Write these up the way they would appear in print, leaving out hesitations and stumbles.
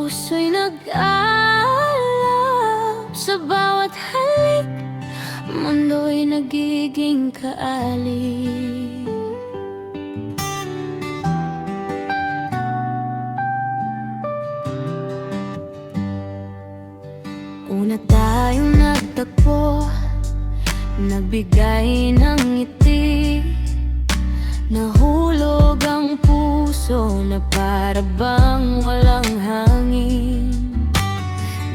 puso'y nag-aalab. Sa bawat halik, mundo'y nagiging kaalib. Una tayong nagtagpo, nagbigay ng ngiti, nahulog ang puso na para bang walang hangin.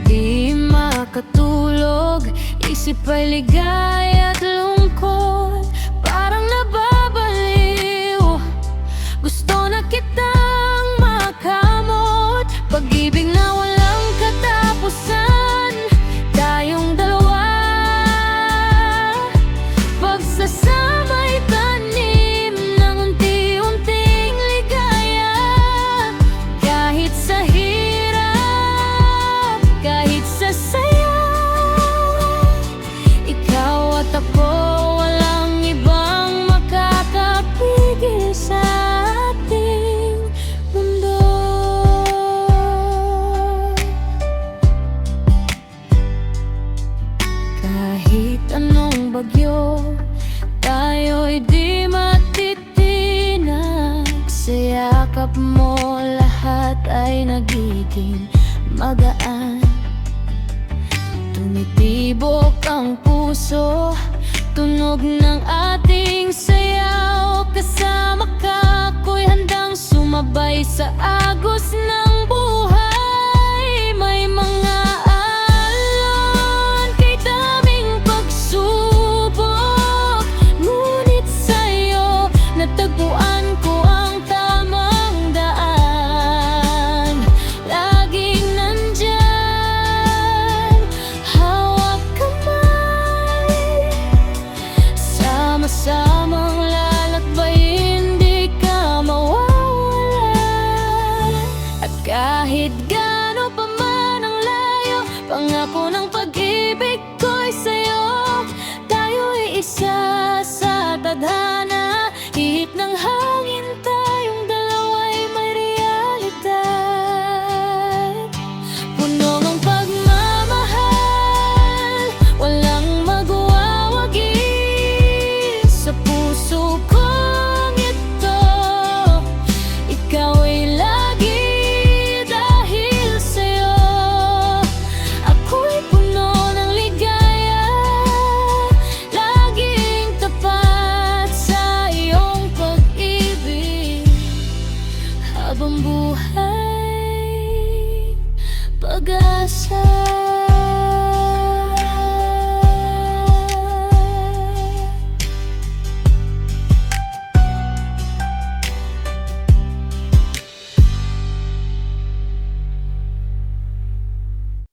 Di makatulog, isip ay ligaya at lungkot, parang nababaliw. Gusto na kitang makamot, pag-ibig na walang katapusan. Tayong dalawa, pagsasama'y tanim ng unti-unting ligaya. Kahit sa hirap, kahit sa saya, ikaw at ako, walang ibang makakapigil sa ating mundo. Kahit anong bagyo, tayo'y di matitinag. Sa yakap mo lahat ay nagiging magaan. Tumitibok ang puso, tunog ng ating sayaw. Kasama ka, ako'y handang sumabay sa agos ng buhay. May mga alon, kay daming pagsubok, ngunit sa'yo natagpuan ko ang tamang daan. Laging nandyan, hawak kamay, sama-samang lalakbayin, di ka mawawala. At kahit gaano pa man ang layo, pangako ng pag-ibig ko'y sa'yo. Tayo'y isa sa tadhana, hihip ng hangin, tayong dalawa'y may realidad. Puno ng pagmamahal, walang magwawagi sa puso kong ito. Ikaw ay lagi dahil sa'yo, ako'y puno ng ligaya. Laging tapat sa iyong pag-ibig, habang buhay, pag-asa.